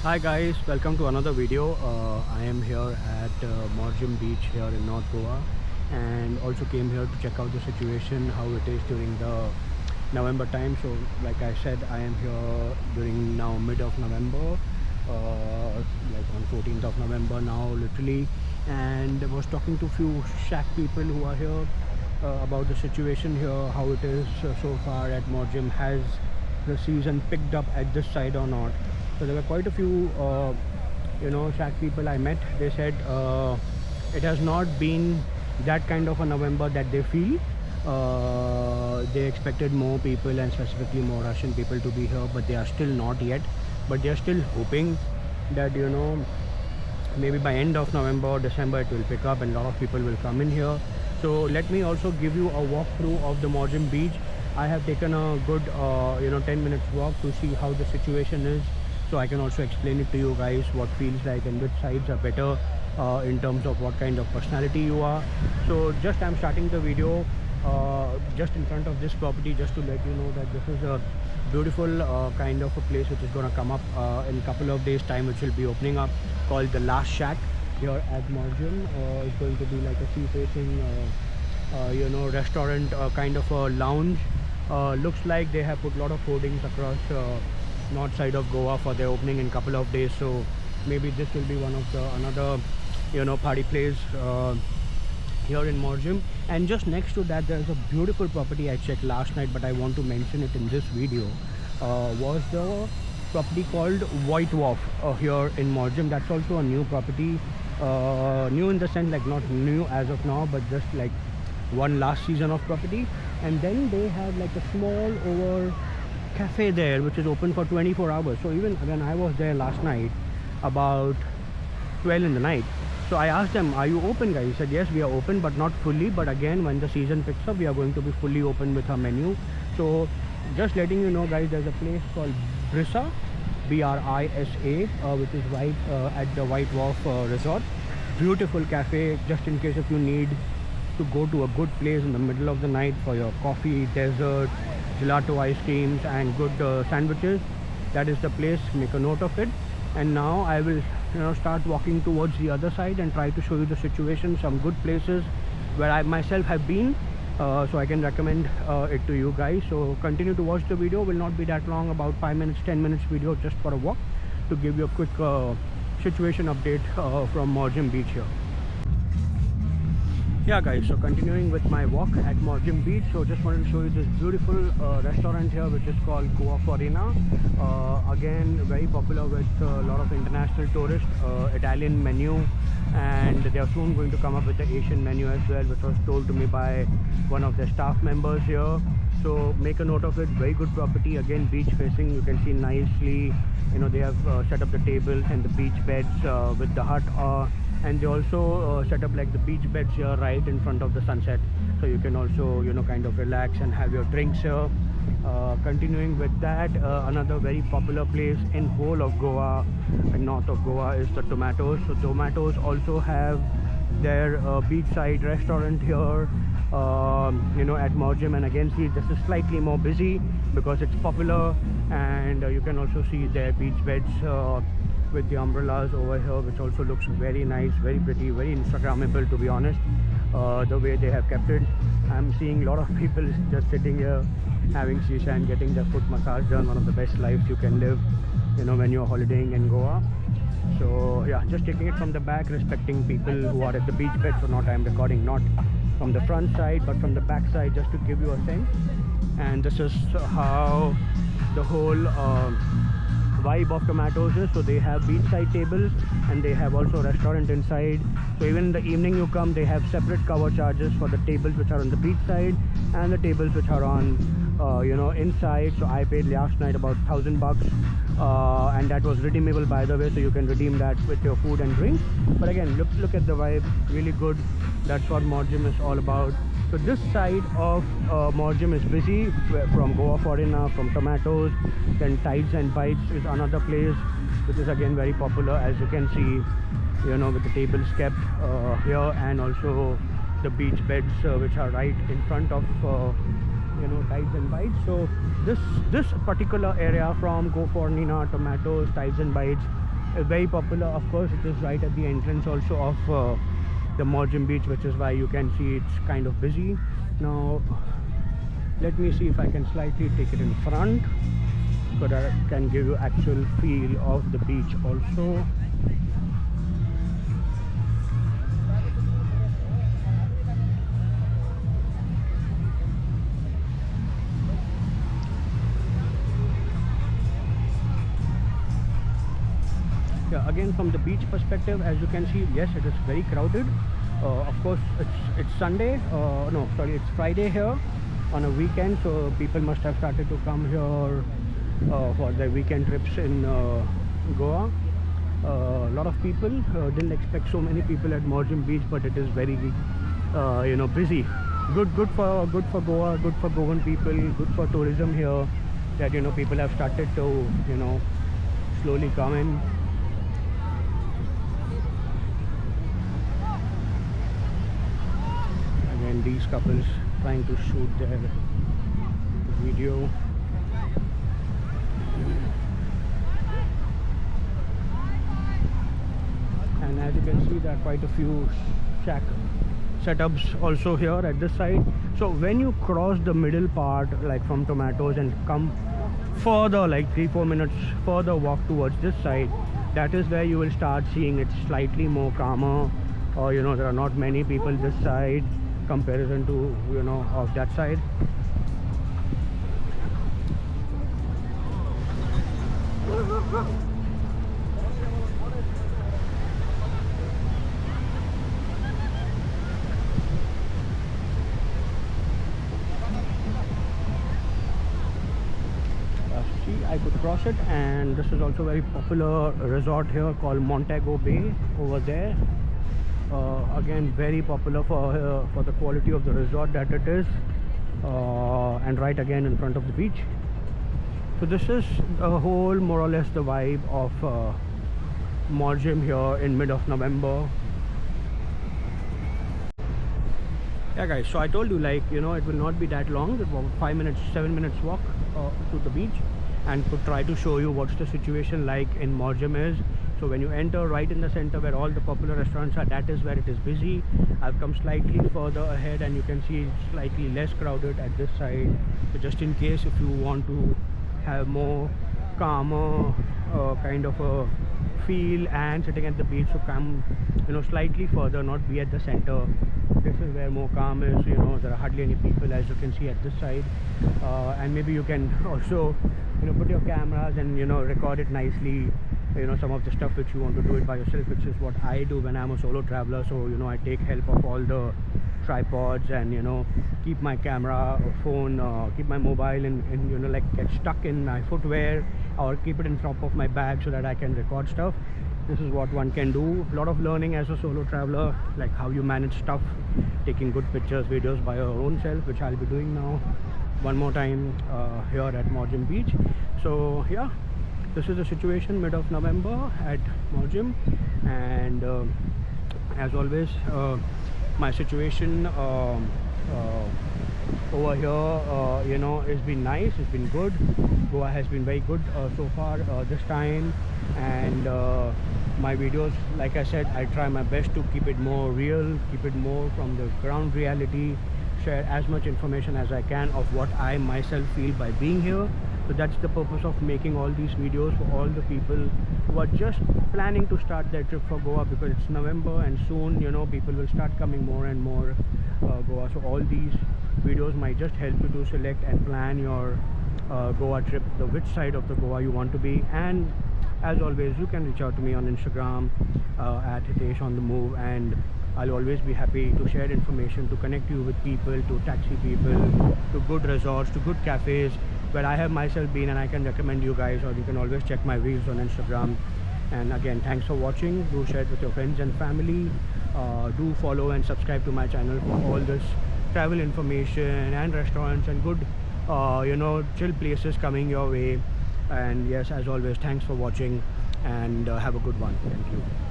Hi guys, welcome to another video. I am here at Morjim Beach here in North Goa, and also came here to check out the situation, how it is during the November time. So like I said, I am here during now mid of November, like on 14th of November now literally, and I was talking to few shack people who are here about the situation here, how it is so far at Morjim. Has the season picked up at this side or not? So there were quite a few shack people I met. They said it has not been that kind of a November that they feel. They expected more people and specifically more Russian people to be here, but they are still not yet. But they are still hoping that maybe by end of November or December it will pick up and a lot of people will come in here. So let me also give you a walkthrough of the Morjim Beach. I have taken a good 10 minutes walk to see how the situation is, so I can also explain it to you guys what feels like and which sides are better in terms of what kind of personality you are. So just I'm starting the video just in front of this property, just to let you know that this is a beautiful kind of a place which is going to come up in a couple of days time, which will be opening up, called the Last Shack here at Morjim. It's going to be like a sea facing restaurant, kind of a lounge. Looks like they have put a lot of hoardings across north side of Goa for their opening in a couple of days, so maybe this will be one of the another party place here in Morjim. And just next to that there's a beautiful property I checked last night, but I want to mention it in this video. Was the property called White Wharf here in Morjim. That's also a new property, new in the sense like not new as of now, but just like one last season of property. And then they have like a small over cafe there which is open for 24 hours. So even when I was there last night about 12 in the night, so I asked them, are you open guys? He said yes, we are open but not fully, but again when the season picks up we are going to be fully open with our menu. So just letting you know guys, there's a place called Brisa, Brisa, which is right at the White Wharf resort. Beautiful cafe, just in case if you need to go to a good place in the middle of the night for your coffee, dessert, gelato ice creams and good sandwiches. That is the place, make a note of it. And now I will start walking towards the other side and try to show you the situation, some good places where I myself have been, so I can recommend it to you guys. So continue to watch the video, will not be that long, about 5 minutes 10 minutes video just for a walk, to give you a quick situation update from Morjim Beach here. Yeah guys, so continuing with my walk at Morjim Beach, so just wanted to show you this beautiful restaurant here which is called Goa Farina. Again, very popular with a lot of international tourists. Italian menu, and they are soon going to come up with the Asian menu as well, which was told to me by one of their staff members here. So make a note of it. Very good property, again beach facing. You can see nicely, they have set up the tables and the beach beds with the hut, and they also set up like the beach beds here right in front of the sunset, so you can also kind of relax and have your drinks here. Continuing with that, another very popular place in whole of Goa and north of Goa is the Tomatoes. So Tomatoes also have their beachside restaurant here at Morjim, and again see this is slightly more busy because it's popular. And you can also see their beach beds with the umbrellas over here, which also looks very nice, very pretty, very Instagrammable, to be honest. The way they have kept it, I'm seeing a lot of people just sitting here having shisha and getting their foot massage done. One of the best lives you can live when you're holidaying in Goa. So yeah, just taking it from the back, respecting people who are at the beach bed. So I'm recording not from the front side but from the back side, just to give you a sense. And this is how the whole vibe of Tomatoes is. So they have beachside tables and they have also restaurant inside. So even in the evening you come, they have separate cover charges for the tables which are on the beach side and the tables which are on inside. So I paid last night about $1,000 and that was redeemable, by the way, so you can redeem that with your food and drink. But again, look at the vibe, really good. That's what Morjim is all about. So this side of Morjim is busy, from Goa Farina, from Tomatoes. Then Tides and Bites is another place which is again very popular, as you can see, with the tables kept here, and also the beach beds which are right in front of Tides and Bites. So this particular area from Goa Farina, Tomatoes, Tides and Bites, very popular. Of course, it is right at the entrance also of the Morjim beach, which is why you can see it's kind of busy. Now let me see if I can slightly take it in front so that I can give you actual feel of the beach also. Yeah, again from the beach perspective, as you can see, yes, it is very crowded. Of course, it's Sunday. No, sorry, it's Friday here on a weekend, so people must have started to come here for their weekend trips in Goa. A lot of people didn't expect so many people at Morjim beach, but it is very busy. Good for Goa, good for Goan people, good for tourism here, that people have started to slowly come in. Again, these couples trying to shoot their video. And as you can see, there are quite a few shack setups also here at this side. So when you cross the middle part, like from Tomatoes, and come further, like 3-4 minutes further walk towards this side, that is where you will start seeing it slightly more calmer, or there are not many people this side comparison to of that side. See, I could cross it, and this is also very popular resort here called Montego Bay over there. Again, very popular for the quality of the resort that it is, and right again in front of the beach. So this is a whole more or less the vibe of Morjim here in mid of November. Yeah guys, so I told you, like it will not be that long, about 5 minutes, 7 minutes walk to the beach, and could try to show you what's the situation like in Morjim is. So when you enter right in the center where all the popular restaurants are, that is where it is busy. I've come slightly further ahead, and you can see it's slightly less crowded at this side. So just in case if you want to have more calmer kind of a feel and sitting at the beach, so come slightly further, not be at the center. This is where more calm is. There are hardly any people, as you can see at this side, and maybe you can also put your cameras and record it nicely, some of the stuff which you want to do it by yourself, which is what I do when I'm a solo traveler. So I take help of all the tripods, and keep my camera or phone, keep my mobile and like get stuck in my footwear, or keep it in top of my bag so that I can record stuff. This is what one can do. A lot of learning as a solo traveler, like how you manage stuff, taking good pictures, videos by your own self, which I'll be doing now one more time here at Morjim beach. So yeah, this is the situation mid of November at Morjim, and as always, my situation over here it's been nice, it's been good. Goa has been very good so far this time, and my videos, like I said, I try my best to keep it more real, keep it more from the ground reality, share as much information as I can of what I myself feel by being here. So that's the purpose of making all these videos, for all the people who are just planning to start their trip for Goa, because it's November and soon people will start coming more and more Goa. So all these videos might just help you to select and plan your Goa trip, which side of the Goa you want to be. And as always, you can reach out to me on Instagram at Hitesh on the Move, and I'll always be happy to share information, to connect you with people, to taxi people, to good resorts, to good cafes where I have myself been, and I can recommend you guys, or you can always check my reels on Instagram. And again, thanks for watching. Do share it with your friends and family. Do follow and subscribe to my channel for all this travel information and restaurants and good chill places coming your way. And yes, as always, thanks for watching, and have a good one. Thank you.